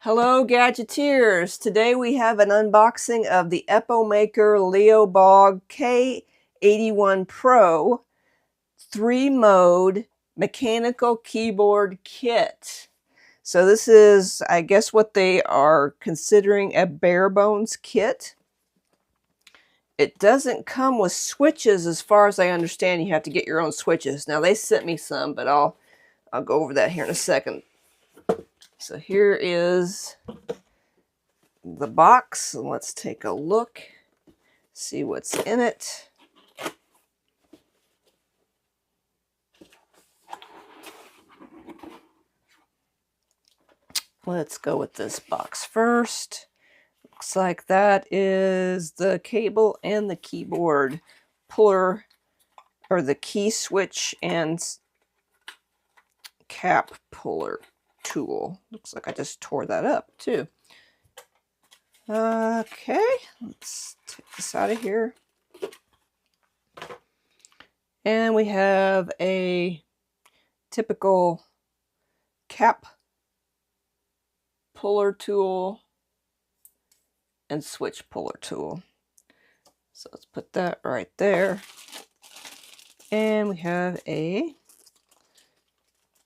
Hello Gadgeteers! Today we have an unboxing of the EPOMAKER LEOBOG K81 Pro 3-mode mechanical keyboard kit. So this is, I guess, what they are considering a barebones kit. It doesn't come with switches as far as I understand. You have to get your own switches. Now they sent me some, but I'll go over that here in a second. So here is the box, and let's take a look, see what's in it. Let's go with this box first. Looks like that is the cable and the keyboard puller, or the key switch and cap puller tool. Looks like I just tore that up too. Okay, let's take this out of here. And we have a typical cap puller tool and switch puller tool. So let's put that right there. And we have a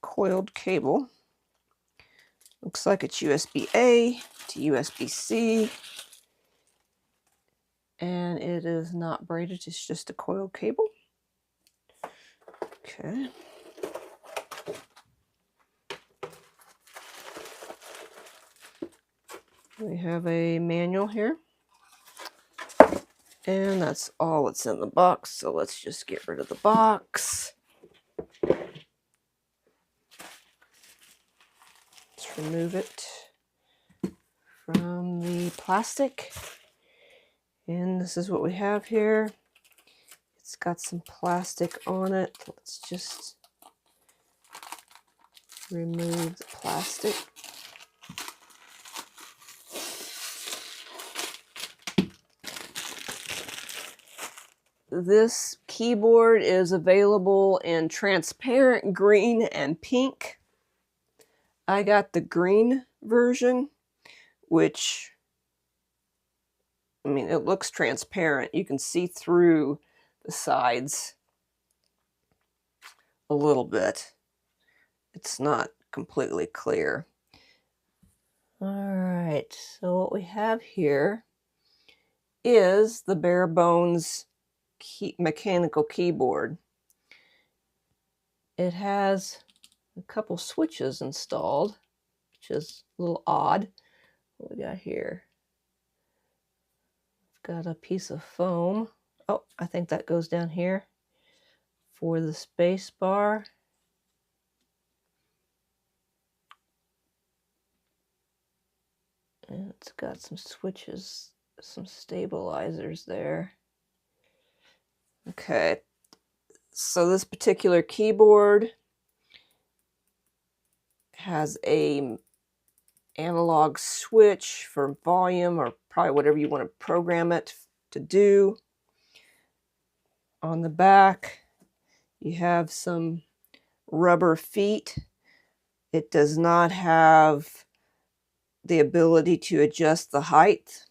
coiled cable. Looks like it's USB-A to USB-C. And it is not braided, it's just a coiled cable. Okay. We have a manual here. And that's all that's in the box, so let's just get rid of the box. Let's remove it from the plastic. And this is what we have here. It's got some plastic on it. Let's just remove the plastic. This keyboard is available in transparent green and pink. I got the green version, which, I mean, it looks transparent. You can see through the sides a little bit. It's not completely clear. All right, so what we have here is the barebones mechanical keyboard. It has a couple switches installed, which is a little odd. What we got here? We've got a piece of foam. Oh, I think that goes down here for the space bar. And it's got some switches, some stabilizers there. Okay, so this particular keyboard has a analog switch for volume, or probably whatever you want to program it to do. On the back, you have some rubber feet. It does not have the ability to adjust the height.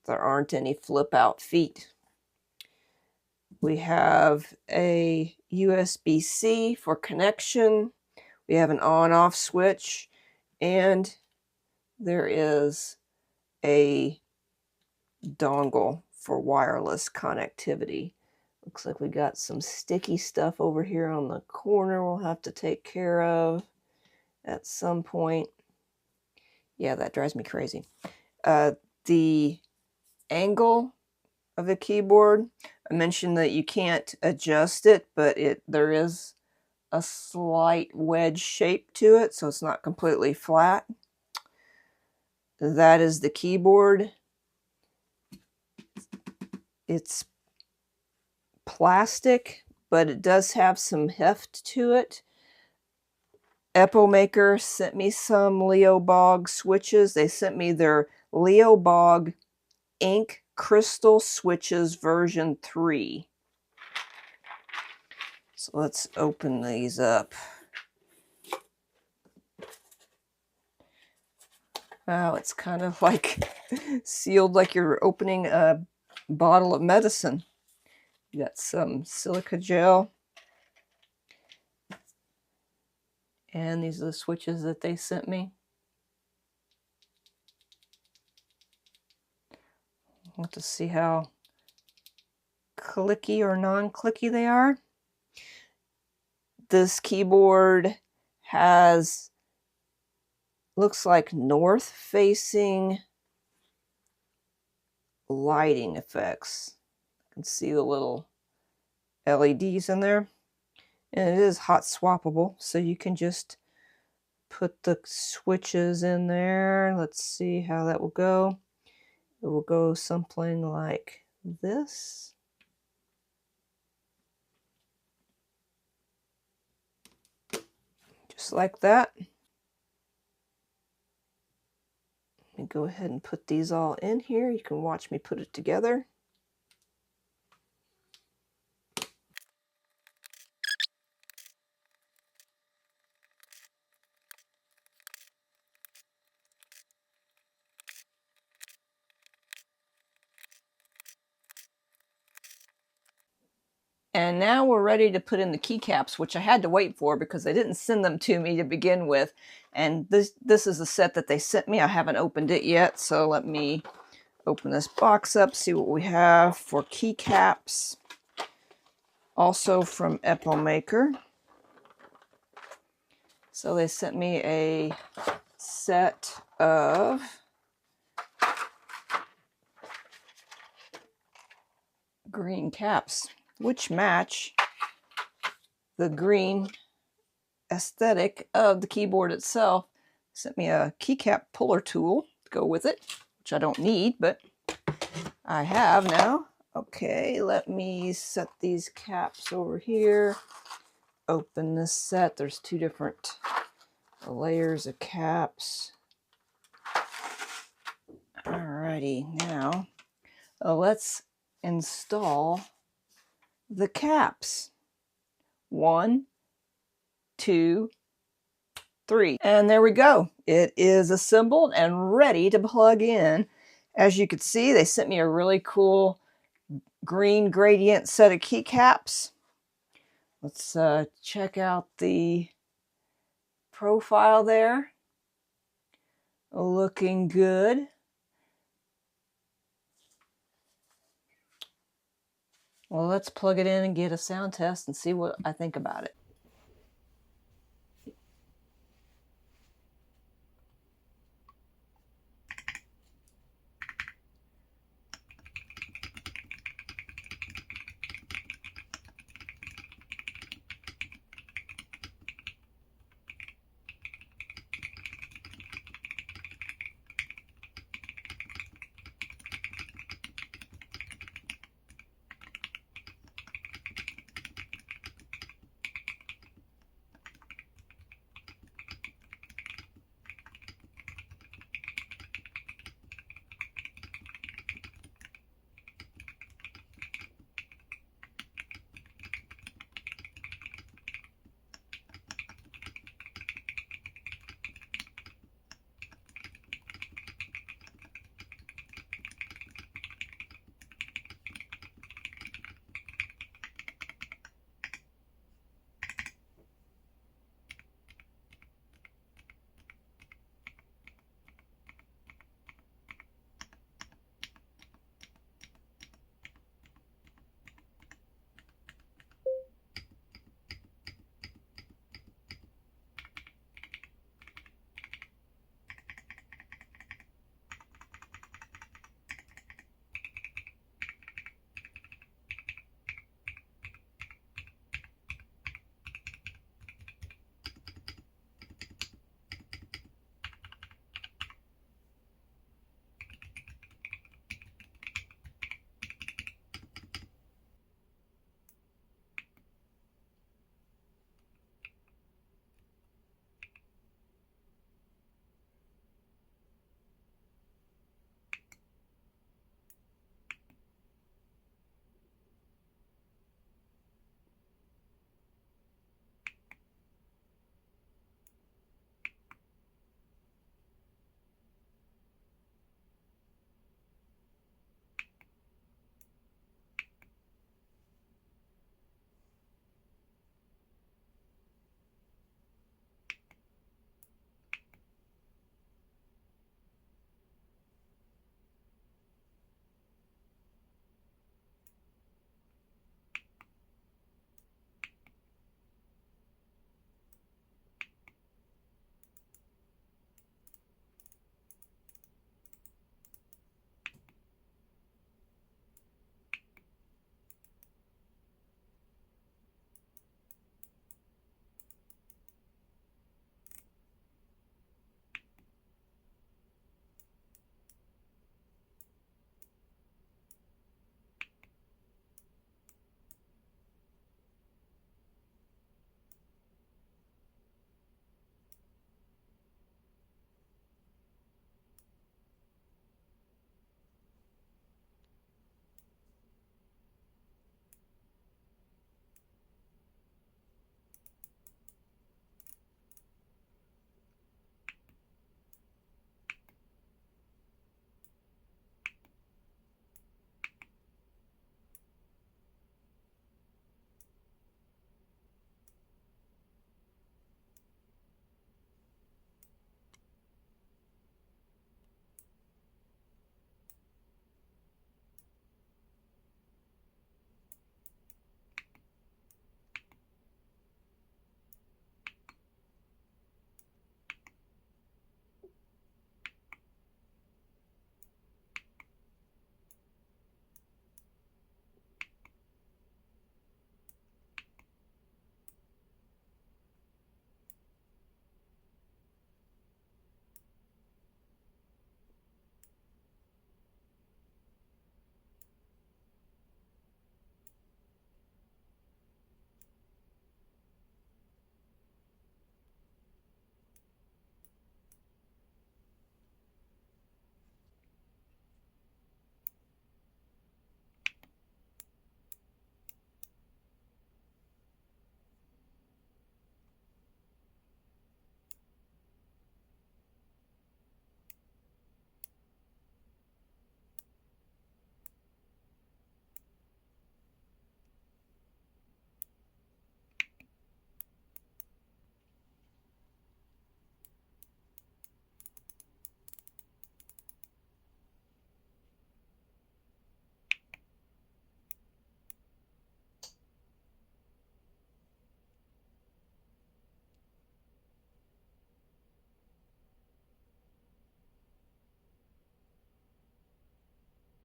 There aren't any flip-out feet. We have a USB-C for connection. We have an on-off switch, and there is a dongle for wireless connectivity. Looks like we got some sticky stuff over here on the corner we'll have to take care of at some point. Yeah, that drives me crazy. The angle of the keyboard, I mentioned that you can't adjust it, but there is a slight wedge shape to it, so it's not completely flat. That is the keyboard. It's plastic, but it does have some heft to it. EPOMAKER sent me some LEOBOG switches. They sent me their LEOBOG Ink Crystal Switches version 3. So let's open these up. Wow, it's kind of like sealed like you're opening a bottle of medicine. You got some silica gel. And these are the switches that they sent me. I want to see how clicky or non-clicky they are. This keyboard has, looks like north-facing lighting effects. You can see the little LEDs in there. And it is hot swappable, so you can just put the switches in there. Let's see how that will go. It will go something like this. Just like that. Let me go ahead and put these all in here. You can watch me put it together. And now we're ready to put in the keycaps, which I had to wait for because they didn't send them to me to begin with. And this is the set that they sent me. I haven't opened it yet, so let me open this box up, see what we have for keycaps. Also from EPOMAKER. So they sent me a set of green caps, which match the green aesthetic of the keyboard itself. Sent me a keycap puller tool to go with it, which I don't need, but I have now. Okay, let me set these caps over here. Open this set. There's two different layers of caps. Alrighty, now let's install the caps. 1, 2, 3. And there we go. It is assembled and ready to plug in. As you can see, they sent me a really cool green gradient set of keycaps. Let's check out the profile there. Looking good. Well, let's plug it in and get a sound test and see what I think about it.